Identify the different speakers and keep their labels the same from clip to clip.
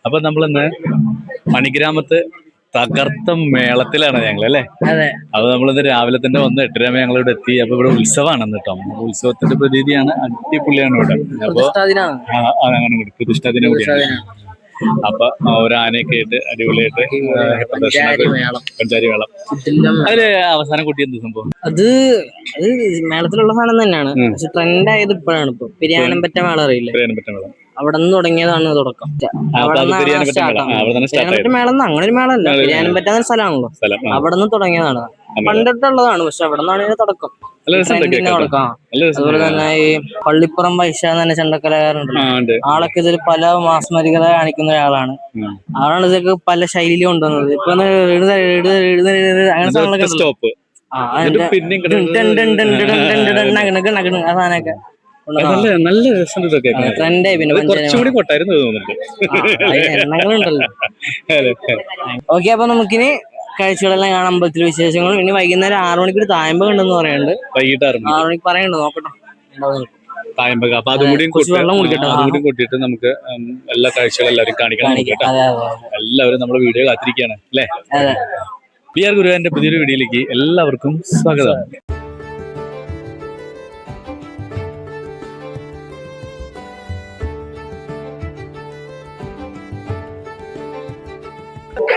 Speaker 1: അപ്പൊ നമ്മളിന്ന് മണിഗ്രാമത്ത് തകർത്ത മേളത്തിലാണ് ഞങ്ങൾ അല്ലേ.
Speaker 2: അതെ.
Speaker 1: അപ്പൊ നമ്മളിന്ന് രാവിലെ തന്നെ വന്ന് 8:30 ഞങ്ങളിവിടെ എത്തി. അപ്പൊ ഇവിടെ ഉത്സവമാണ് കേട്ടോ. ഉത്സവത്തിന്റെ പ്രതീതിയാണ്, അടിപൊളിയാണ് ഇവിടെ. അപ്പൊ അങ്ങനെ പ്രതിഷ്ഠാദിന കൂടിയാണ്. അപ്പൊ ഒരു ആനയൊക്കെ ആയിട്ട് അടിപൊളിയായിട്ട് പഞ്ചാരി മേളം. അതില് അവസാനം കുട്ടി എന്ത് സംഭവം?
Speaker 2: അത് മേളത്തിലുള്ള സാധനം തന്നെയാണ്. പക്ഷെ ട്രെൻഡ് ആയത് ഇപ്പോഴാണ്. ഇപ്പൊ പിരിയാനം പറ്റ മേളം അറിയില്ലേ? അവിടെ നിന്ന് തുടങ്ങിയതാണ് തുടക്കം. അവിടെ മേളം അങ്ങനെ ഒരു മേളമല്ല, പിരിയാനം പറ്റാത്ത സ്ഥലമാണല്ലോ. അവിടെ നിന്ന് തുടങ്ങിയതാണ്, പണ്ടിട്ടുള്ളതാണ്. പക്ഷെ അവിടെ നിന്നാണ് തുടക്കം. തുടക്കം. അതുപോലെ തന്നെ ഈ പള്ളിപ്പുറം വൈശാഖ തന്നെ ചണ്ടക്കലാകാരുണ്ടല്ലോ, ആളൊക്കെ ഇതിൽ പല മാസ്മരികത കാണിക്കുന്ന ഒരാളാണ്. ആളാണ് ഇതൊക്കെ പല ശൈലി കൊണ്ടുവന്നത്. ഇപ്പൊ അങ്ങനെ സാധനങ്ങളൊക്കെ
Speaker 1: നല്ല രസം.
Speaker 2: ഓക്കെ, അപ്പൊ നമുക്കിനി കാഴ്ചകളെല്ലാം കാണാൻ, അമ്പലത്തിലെ വിശേഷങ്ങളും. ഇനി വൈകുന്നേരം 6 മണിക്ക് ഒരു തായമ്പ കണ്ടെന്ന് പറയുന്നുണ്ട്.
Speaker 1: വൈകിട്ട് 6
Speaker 2: മണിക്ക് പറയുന്നുണ്ട്, നോക്കട്ടെ.
Speaker 1: തായമ്പക. അപ്പൊ അതും കൂടി കൂട്ടിയിട്ട് നമുക്ക് എല്ലാ കാഴ്ചകളും എല്ലാവരും കാണിക്കണം. എല്ലാവരും നമ്മുടെ വീഡിയോ കാത്തിരിക്കുകയാണ് അല്ലേ. പി ആർ ഗുരുവായൂരിന്റെ പുതിയൊരു വീഡിയോയിലേക്ക് എല്ലാവർക്കും സ്വാഗതം.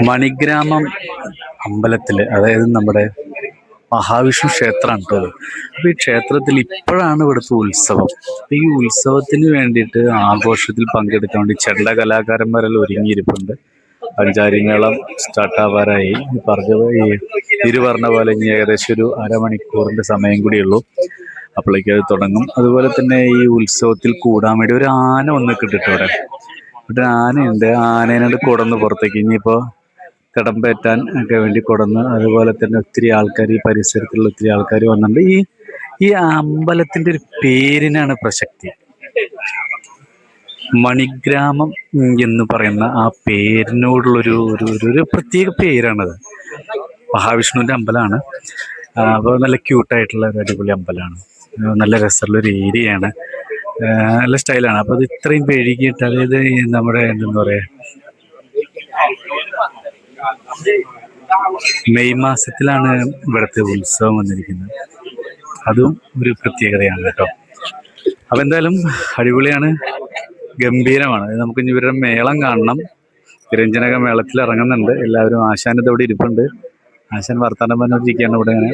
Speaker 1: മണിഗ്രാമം അമ്പലത്തില്, അതായത് നമ്മുടെ മഹാവിഷ്ണു ക്ഷേത്രമാണ് കേട്ടോ. അപ്പൊ ഈ ക്ഷേത്രത്തിൽ ഇപ്പോഴാണ് ഇവിടുത്തെ ഉത്സവം. അപ്പൊ ഈ ഉത്സവത്തിന് വേണ്ടിയിട്ട് ആഘോഷത്തിൽ പങ്കെടുക്കാൻ വേണ്ടി ചെണ്ട കലാകാരന്മാരെല്ലാം ഒരുങ്ങിയിരിപ്പുണ്ട്. പഞ്ചാരിമേളം സ്റ്റാർട്ടാവാറായി. പറഞ്ഞ പോലെ ഇനി ഏകദേശം ഒരു അരമണിക്കൂറിന്റെ സമയം കൂടിയുള്ളൂ, അപ്പോഴേക്കും അത് തുടങ്ങും. അതുപോലെ തന്നെ ഈ ഉത്സവത്തിൽ കൂടാൻ വേണ്ടി ഒരു ആന വന്ന് കിട്ടിട്ടോ. ഇവിടെ ആനയുണ്ട്. ആനേനോട് കുടന്ന് പുറത്തേക്ക് ഇനിയിപ്പോ തിടമ്പേറ്റാൻ ഒക്കെ വേണ്ടി കൊടുന്ന്. അതുപോലെ തന്നെ ഒത്തിരി ആൾക്കാർ, ഈ പരിസരത്തുള്ള ഒത്തിരി ആൾക്കാർ വന്നിട്ടുണ്ട്. ഈ അമ്പലത്തിന്റെ ഒരു പേരിനാണ് പ്രസക്തി. മണിഗ്രാമം എന്ന് പറയുന്ന ആ പേരിനോടുള്ളൊരു ഒരു പ്രത്യേക പേരാണത്. മഹാവിഷ്ണുവിന്റെ അമ്പലമാണ്. അപ്പോൾ നല്ല ക്യൂട്ടായിട്ടുള്ള ഒരു അടിപൊളി അമ്പലമാണ്. നല്ല രസമുള്ളൊരു ഏരിയയാണ്, നല്ല സ്റ്റൈലാണ്. അപ്പോൾ അത് ഇത്രയും പെഴുകിയിട്ട്, അതായത് നമ്മുടെ എന്താ പറയുക, മെയ് മാസത്തിലാണ് ഇവിടുത്തെ ഉത്സവം വന്നിരിക്കുന്നത്. അതും ഒരു പ്രത്യേകതയാണ് കേട്ടോ. അപ്പം എന്തായാലും അടിപൊളിയാണ്, ഗംഭീരമാണ്. നമുക്ക് ഇനി ഇവരുടെ മേളം കാണണം. നിരഞ്ജനക മേളത്തിൽ ഇറങ്ങുന്നുണ്ട് എല്ലാവരും. ആശാൻ ഇതവിടെ ഇരിപ്പുണ്ട്. ആശാൻ വർത്താനം പറഞ്ഞിരിക്കുകയാണ് ഇവിടെ ഇങ്ങനെ.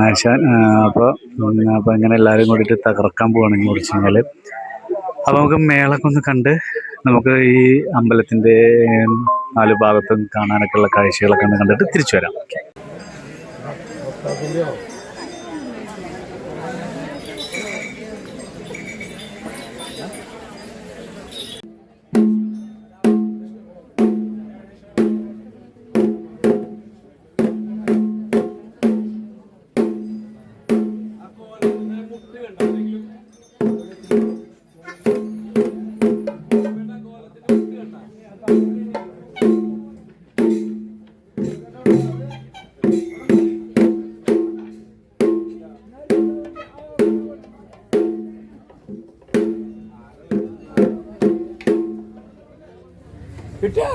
Speaker 1: ആശാൻ അപ്പോൾ ഇങ്ങനെ എല്ലാവരും കൂടിയിട്ട് തകർക്കാൻ പോവാണെങ്കിൽ കുറച്ച് കഴിഞ്ഞാൽ. അപ്പോൾ നമുക്ക് മേളൊക്കെ ഒന്ന് കണ്ട് നമുക്ക് ഈ അമ്പലത്തിൻ്റെ 4 ഭാഗത്തും കാണാനൊക്കെ ഉള്ള കാഴ്ചകളൊക്കെ ഒന്ന് കണ്ടിട്ട് തിരിച്ചു വരാം. കിട്ടി.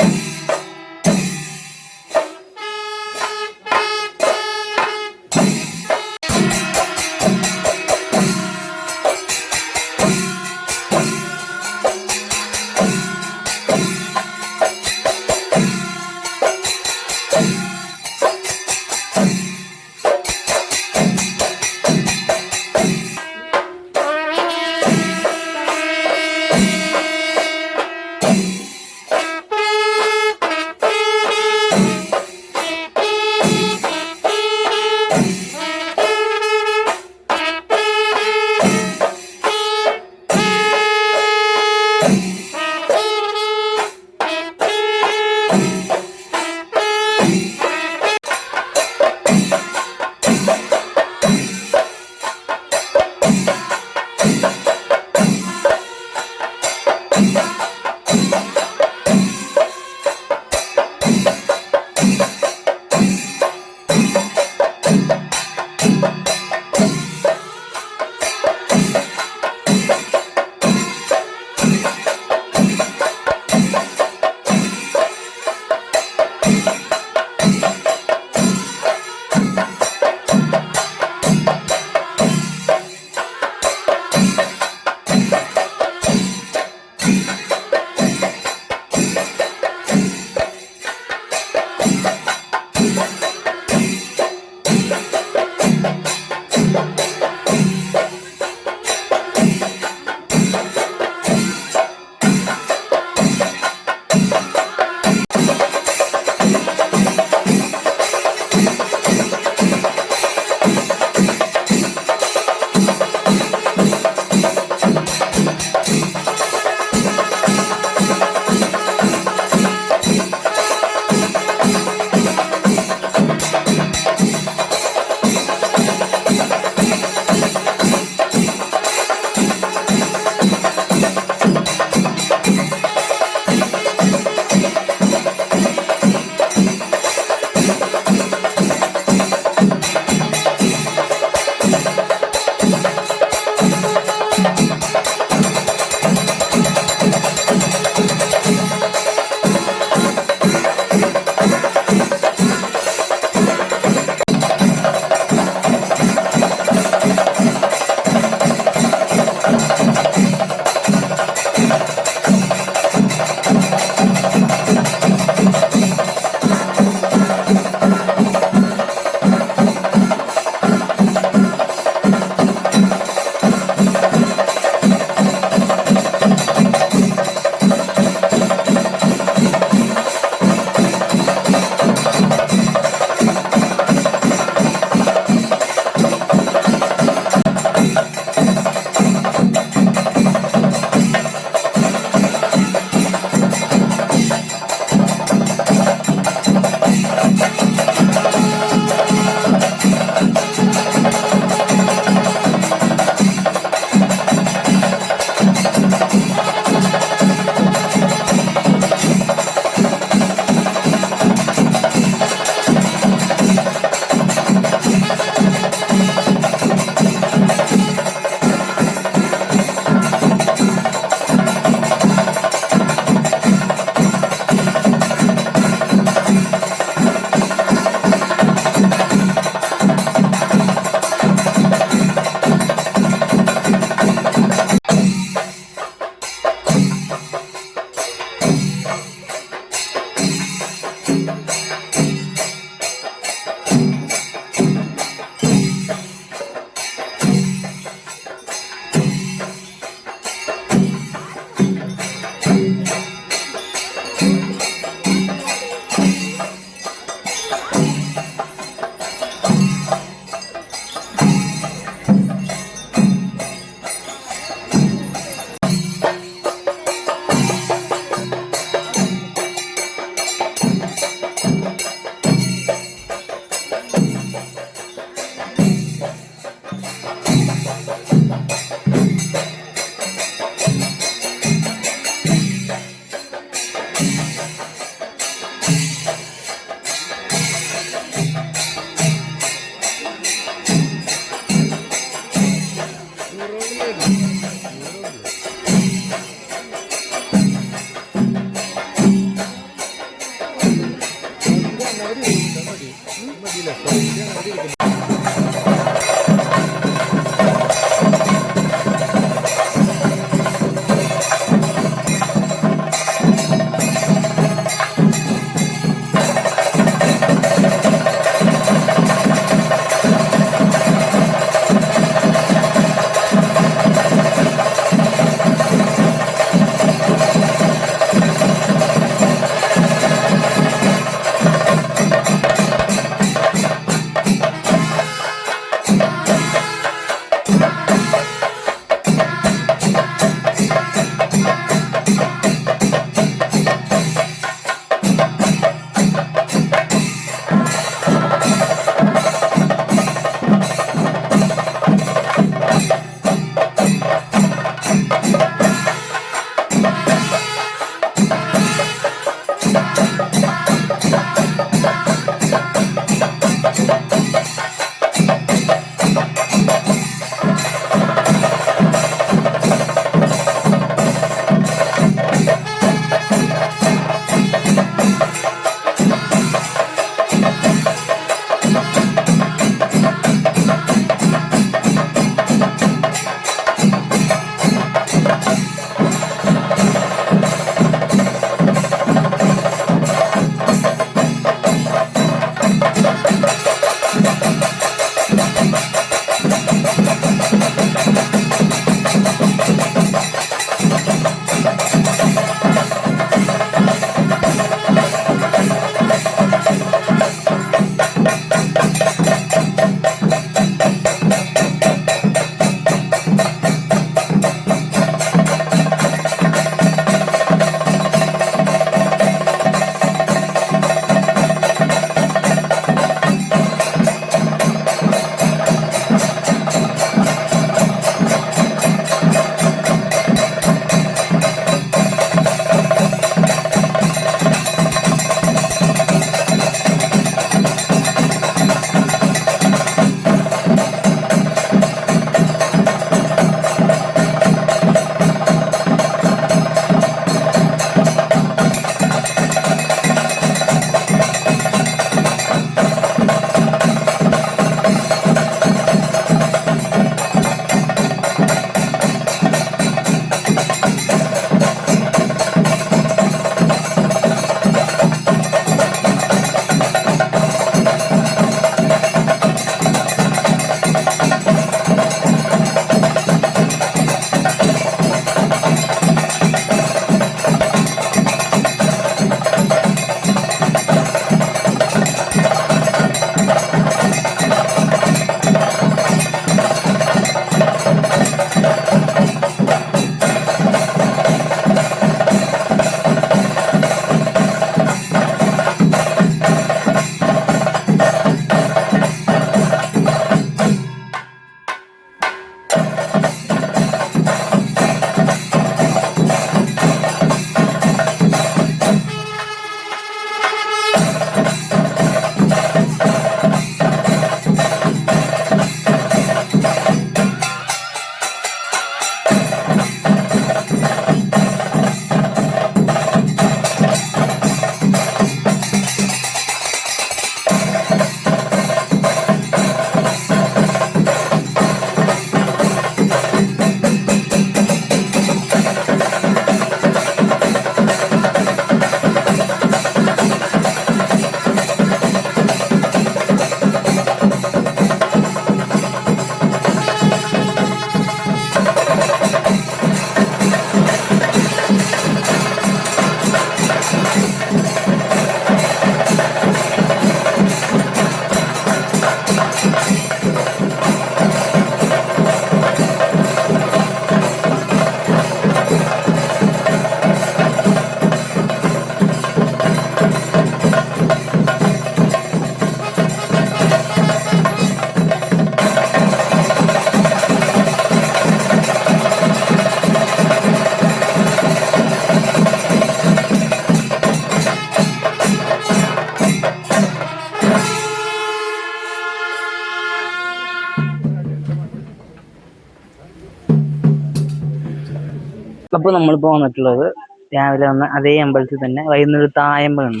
Speaker 2: ഇപ്പോൾ നമ്മളിപ്പോൾ വന്നിട്ടുള്ളത് രാവിലെ വന്ന അതേ അമ്പലത്തിൽ തന്നെ വൈകുന്നേരം തായമ്പുണ്ട്.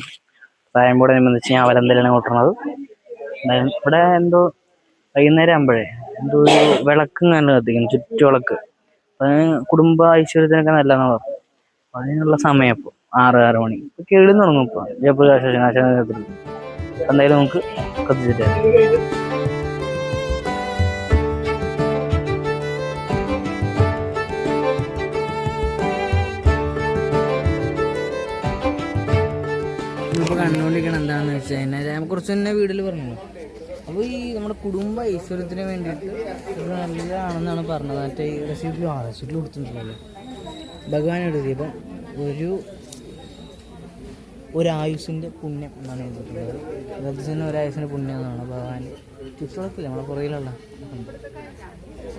Speaker 2: തായമ്പോടനുബന്ധിച്ച് ഞാൻ അവരെന്തെല്ലാം കൂട്ടുന്നത് ഇവിടെ എന്തോ വൈകുന്നേരം ആകുമ്പോഴേ എന്തോ ഒരു വിളക്കും കണ്ടു കത്തിക്കുന്നു, ചുറ്റുവിളക്ക്. കുടുംബ ഐശ്വര്യത്തിനൊക്കെ നല്ലതെന്ന് പറഞ്ഞു. അതിനുള്ള സമയം ഇപ്പോൾ 6 മണി കേടി തുടങ്ങും. ഇപ്പോൾ ജയപ്രകാശ് എന്തായാലും നമുക്ക് കത്തിച്ചിട്ട് ഇപ്പോൾ കണ്ടുകൊണ്ടിരിക്കണം എന്താണെന്ന് വെച്ച് കഴിഞ്ഞാൽ ഞാൻ കുറച്ച് തന്നെ വീട്ടിൽ പറഞ്ഞു. അപ്പോൾ ഈ നമ്മുടെ കുടുംബ ഐശ്വര്യത്തിന് വേണ്ടിയിട്ട് ഇത് നല്ലതാണെന്നാണ് പറഞ്ഞത്. മറ്റേ റെസിപ്റ്റിൽ കൊടുത്തിട്ടുണ്ടല്ലോ ഭഗവാൻ എടുത്തത്. ഇപ്പം ഒരായുസിൻ്റെ പുണ്യം എന്നാണ് എഴുതിയിട്ടുള്ളത്. അതുപോലെ തന്നെ ഒരായുസിൻ്റെ പുണ്യം എന്നാണ് ഭഗവാൻ ചുറ്റുവിളക്കില്ല നമ്മളെ പുറകിലുള്ള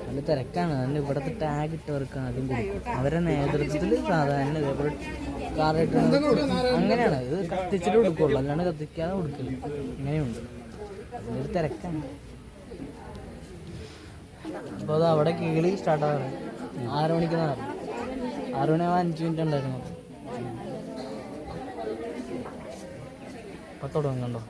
Speaker 2: നല്ല തിരക്കാണ്. അതിന് ഇവിടുത്തെ ടാഗ് ഇട്ടവർക്കാണ് ആദ്യം കൊടുക്കും. അവരുടെ നേതൃത്വത്തിൽ സാധാരണ ഇതേപോലെ കാറായിട്ട് അങ്ങനെയാണ് ഇത് കത്തിച്ചിട്ട് കൊടുക്കുള്ളൂ, അല്ലാണ്ട് കത്തിക്കാതെ കൊടുക്കില്ല. ഇങ്ങനെയുണ്ട്, അതിൻ്റെ തിരക്കാണ്. അപ്പോൾ അത് അവിടെ കേളി സ്റ്റാർട്ടാകാറ് 6 മണിക്കെന്ന് പറഞ്ഞു. 6 മണിയാവാൻ 5 മിനിറ്റ് ഉണ്ടായിരുന്നു. അപ്പം തുടങ്ങും കണ്ടോ.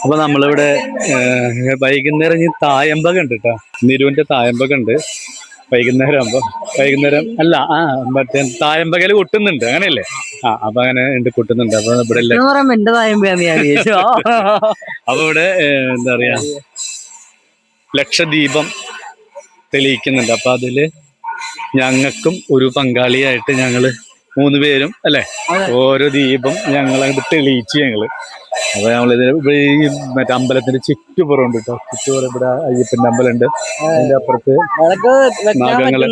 Speaker 1: അപ്പൊ നമ്മളിവിടെ വൈകുന്നേരം ഈ തായമ്പക ഉണ്ട് കേട്ടോ, നിരുവിന്റെ തായമ്പക ഉണ്ട്. വൈകുന്നേരം അല്ല മറ്റേ തായമ്പകയില് കൊട്ടുന്നുണ്ട്, അങ്ങനെയല്ലേ? അപ്പൊ അങ്ങനെ ഉണ്ട്, കൊട്ടുന്നുണ്ട്. അപ്പൊ ഇവിടെ അപ്പൊ ഇവിടെ എന്താ പറയാ ലക്ഷദീപം തെളിയിക്കുന്നുണ്ട്. അപ്പൊ അതില് ഞങ്ങൾക്കും ഒരു പങ്കാളിയായിട്ട് ഞങ്ങള് 3 പേരും അല്ലെ ഓരോ ദീപം ഞങ്ങളങ്ങോട്ട് തെളിയിച്ച് ഞങ്ങള്. അപ്പൊ നമ്മളിത് ഈ മറ്റേ അമ്പലത്തിന്റെ ചുറ്റുപുറം ഉണ്ട് കേട്ടോ. ചുറ്റുപുറം ഇവിടെ അയ്യപ്പന്റെ അമ്പലമുണ്ട്, അതിന്റെ അപ്പുറത്ത് നാഗങ്ങള്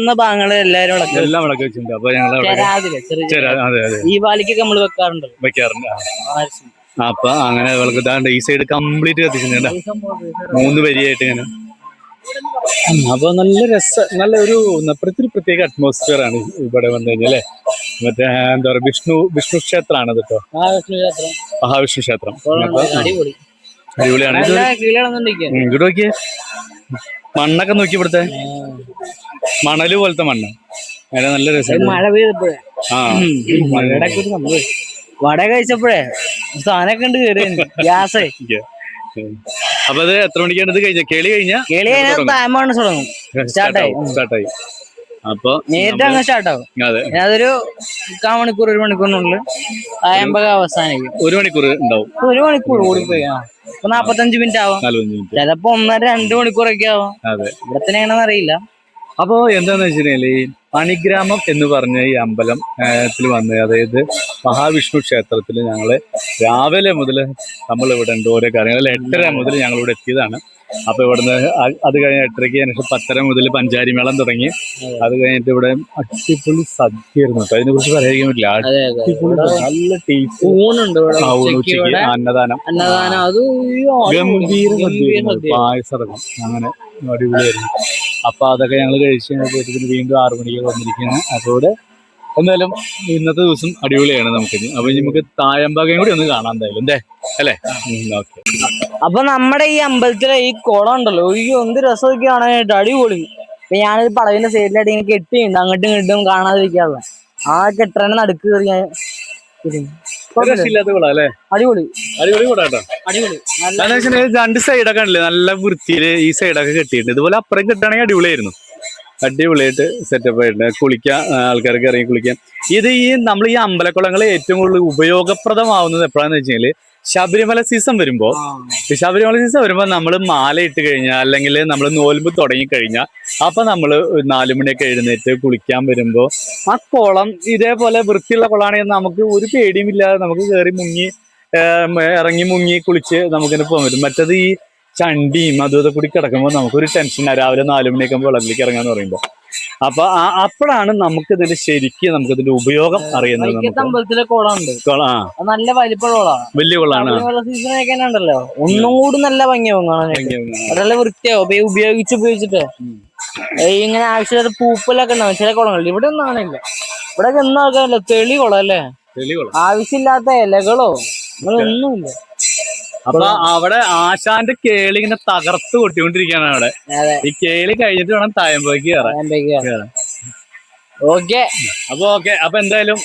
Speaker 1: എല്ലാം വിളക്ക് വെച്ചിട്ടുണ്ട്. അപ്പൊ ഞങ്ങൾ വെക്കാറുണ്ട്. അപ്പൊ അങ്ങനെ വിളക്ക് ഇതാണ്ട് ഈ സൈഡ് കംപ്ലീറ്റ് കത്തിച്ചിട്ടുണ്ട്, 3 വരിയായിട്ട് ഇങ്ങനെ. അപ്പൊ നല്ല നല്ല ഒരു പ്രത്യേക അറ്റ്മോസ്ഫിയർ ആണ് ഇവിടെ വന്നു കഴിഞ്ഞാൽ. മറ്റേ എന്താ പറയാ വിഷ്ണു ക്ഷേത്രമാണ് കേട്ടോ, മഹാവിഷ്ണു ക്ഷേത്രം. അടിപൊളിയാണ്. ഇവിടെ നോക്കിയേ, മണ്ണൊക്കെ നോക്കി, ഇവിടുത്തെ മണല് പോലത്തെ മണ്ണ്, അതിന് നല്ല രസം.
Speaker 2: മഴ പെയ്തപ്പോഴേ വട കഴിച്ചപ്പോഴേ സാധനമൊക്കെ ഉണ്ട് കയറി ഗ്യാസേ.
Speaker 1: അപ്പൊ അത് എത്ര മണിക്കാണ് ഇത് കഴിഞ്ഞ കേളി
Speaker 2: തുടങ്ങും,
Speaker 1: സ്റ്റാർട്ടായി. അപ്പൊ
Speaker 2: നേരിട്ട് അങ്ങ് സ്റ്റാർട്ടാവും. അതൊരു 1/4 മണിക്കൂർ 1 മണിക്കൂറിനുള്ളിൽ തായമ്പക അവസാനിക്കും.
Speaker 1: 1 മണിക്കൂർ ഉണ്ടാവും.
Speaker 2: 1 മണിക്കൂർ കൂടിപ്പോയി 45 മിനിറ്റ് ആവും, ചിലപ്പോ 1.5-2 മണിക്കൂറൊക്കെ ആവും. ഇവിടെ തന്നെയാണെന്ന് അറിയില്ല.
Speaker 1: അപ്പോ എന്താന്ന് വെച്ചിട്ടുണ്ടെങ്കിൽ ഈ പണിഗ്രാമം എന്ന് പറഞ്ഞ ഈ അമ്പലത്തിൽ വന്ന്, അതായത് മഹാവിഷ്ണു ക്ഷേത്രത്തിൽ ഞങ്ങള് രാവിലെ മുതൽ നമ്മളിവിടെ ഉണ്ട് ഓരോ കാര്യങ്ങൾ. 8:30 മുതൽ ഞങ്ങളിവിടെ എത്തിയതാണ്. അപ്പൊ ഇവിടുന്ന് അത് കഴിഞ്ഞ 8:30 ശേഷം 10:30 മുതൽ പഞ്ചാരി മേളം തുടങ്ങി. അത് കഴിഞ്ഞിട്ട് ഇവിടെ അടിപൊളി സദ്യയായിരുന്നു കേട്ടോ. അതിനെ കുറിച്ച് പറയാൻ പറ്റില്ല. അടിപൊളി നല്ല ടേസ്റ്റ്. ഉച്ചയ്ക്ക് അന്നദാനം ഗംഭീര സദ്യ, പായസടക്കം അങ്ങനെ അടിപൊളിയായിരുന്നു. അപ്പൊ അതൊക്കെ ഞങ്ങൾ കഴിച്ച് കഴിഞ്ഞപ്പോഴത്തേക്കും വീണ്ടും 6 മണിക്ക് വന്നിരിക്കുകയാണ്. അപ്പൊ ഇവിടെ എന്തായാലും ഇന്നത്തെ ദിവസം അടിപൊളിയാണ് നമുക്കിനി. അപ്പൊ നമുക്ക് തായമ്പാകയും കൂടി ഒന്ന് കാണാൻ എന്തായാലും എന്തേ അല്ലേ? ഓക്കെ.
Speaker 2: അപ്പൊ നമ്മുടെ ഈ അമ്പലത്തിലെ ഈ കുളം ഉണ്ടല്ലോ, ഈ എന്ത് രസമൊക്കെ കാണാനായിട്ട് അടിപൊളി. ഇപ്പൊ ഞാനൊരു പടവിന്റെ സൈഡിലായിട്ട് ഇങ്ങനെ കെട്ടിയുണ്ട്, അങ്ങോട്ടും ഇങ്ങോട്ടും കാണാതിരിക്കാനുള്ള ആ കെട്ടറനെ നടുക്ക് കയറി അടിപൊളി
Speaker 1: അടിപൊളി കൂടാ കേട്ടോ.
Speaker 2: അടിപൊളി.
Speaker 1: 2 സൈഡൊക്കെ ഉണ്ടല്ലേ നല്ല വൃത്തിയില് ഈ സൈഡൊക്കെ കെട്ടിയിട്ടുണ്ട്. ഇതുപോലെ അപ്പുറം കെട്ടുകയാണെങ്കിൽ അടിപൊളിയായിരുന്നു. അടിപൊളിയായിട്ട് സെറ്റപ്പ് ആയിട്ടുണ്ട്. കുളിക്കാൻ ആൾക്കാർക്ക് ഇറങ്ങി കുളിക്കാൻ. ഇത് നമ്മൾ ഈ അമ്പലക്കുളങ്ങൾ ഏറ്റവും കൂടുതൽ ഉപയോഗപ്രദമാവുന്നത് എപ്പോഴാന്ന് വെച്ചാൽ ശബരിമല സീസൺ വരുമ്പോ നമ്മൾ മാല ഇട്ട് കഴിഞ്ഞാൽ അല്ലെങ്കിൽ നമ്മൾ നോൽമ്പ് തുടങ്ങിക്കഴിഞ്ഞാൽ അപ്പൊ നമ്മള് 4 മണിയൊക്കെ എഴുന്നേറ്റ് കുളിക്കാൻ വരുമ്പോ ആ കുളം ഇതേപോലെ വൃത്തിയുള്ള കുളമാണെങ്കിൽ നമുക്ക് ഒരു പേടിയുമില്ലാതെ നമുക്ക് കയറി ഇറങ്ങി മുങ്ങി കുളിച്ച് നമുക്കിങ്ങനെ പോകാൻ പറ്റും. മറ്റത് ഈ ചണ്ടിയും അതും കൂടി കിടക്കുമ്പോൾ നമുക്കൊരു ടെൻഷനാണ് രാവിലെ 4 മണിയൊക്കെ വെള്ളത്തിലേക്ക് ഇറങ്ങാന്ന് പറയുമ്പോൾ. അപ്പൊ അപ്പോഴാണ് നമുക്കിതിന്റെ ശരിക്കും നമുക്കിതിന്റെ ഉപയോഗം അറിയുന്നത്.
Speaker 2: അമ്പലത്തിലെ കുളമുണ്ട്, നല്ല വലിപ്പമുള്ള
Speaker 1: വലിയ കുളമാണ്.
Speaker 2: സീസണൊക്കെ ഉണ്ടല്ലോ, ഒന്നും കൂടി നല്ല ഭംഗിയാവും കാണാൻ, നല്ല വൃത്തിയാവും ഉപയോഗിച്ചിട്ട്. ഇങ്ങനെ ആവശ്യമില്ലാത്ത പൂപ്പലൊക്കെ ഉണ്ടാവും ചില കുളങ്ങളിൽ. ഇവിടെ ഒന്നും കാണില്ല. ഇവിടെ ഒന്നും ആക്കാനല്ലോ, തെളി കുളം അല്ലേ, ആവശ്യമില്ലാത്ത ഇലകളോ ഒന്നുമില്ല.
Speaker 1: അപ്പൊ അവിടെ ആശാന്റെ കേളി ഇങ്ങനെ തകർത്ത് കൊട്ടിക്കൊണ്ടിരിക്കുകയാണ് അവിടെ. ഈ കേളി കഴിഞ്ഞിട്ട് വേണം തായമ്പേക്ക് കയറാൻ.
Speaker 2: ഓക്കെ.
Speaker 1: അപ്പൊ എന്തായാലും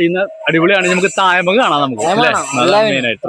Speaker 1: ഇന്ന് അടിപൊളിയാണ്. നമുക്ക് തായമ്പേക്ക് കാണാം നമുക്ക് മെയിനായിട്ട്.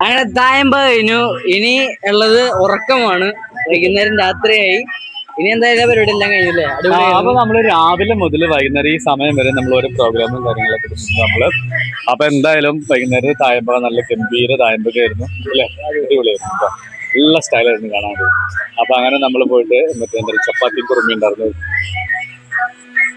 Speaker 2: അങ്ങനെ തായമ്പ കഴിഞ്ഞു. ഇനി ഉള്ളത് ഉറക്കമാണ്. വൈകുന്നേരം രാത്രിയായി. ഇനി എന്തായാലും പരിപാടി എല്ലാം കഴിഞ്ഞില്ലേ?
Speaker 1: അപ്പൊ നമ്മള് രാവിലെ മുതൽ വൈകുന്നേരം ഈ സമയം വരെ നമ്മൾ ഓരോ പ്രോഗ്രാമും കാര്യങ്ങളൊക്കെ നമ്മള്. അപ്പൊ എന്തായാലും വൈകുന്നേരം തായമ്പ നല്ല ഗംഭീര തായമ്പൊക്കെ ആയിരുന്നു അല്ലെ? അടിപൊളിയായിരുന്നു. നല്ല സ്റ്റൈലായിരുന്നു കാണാൻ. അപ്പൊ അങ്ങനെ നമ്മൾ പോയിട്ട് മറ്റേ എന്താ പറയുക ചപ്പാത്തി കുറുമി ഉണ്ടായിരുന്നു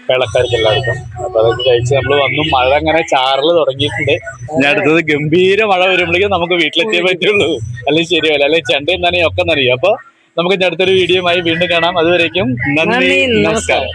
Speaker 1: കേരളക്കാർക്ക് എല്ലാവർക്കും. അപ്പൊ അതൊക്കെ കഴിച്ച് നമ്മൾ വന്നു. മഴ അങ്ങനെ ചാറല് തുടങ്ങിയിട്ടുണ്ട്. ഇനി അടുത്തത് ഗംഭീര മഴ വരുമ്പോഴേക്കും നമുക്ക് വീട്ടിലെത്തിയേ പറ്റുള്ളൂ, അല്ലെങ്കിൽ ശരിയല്ല, അല്ലെങ്കിൽ ചെണ്ടയും നനയും ഒക്കെ നനയും. അപ്പൊ നമുക്ക് അടുത്തൊരു വീഡിയോയുമായി വീണ്ടും കാണാം. അതുവരേക്കും നന്ദി, നമസ്കാരം.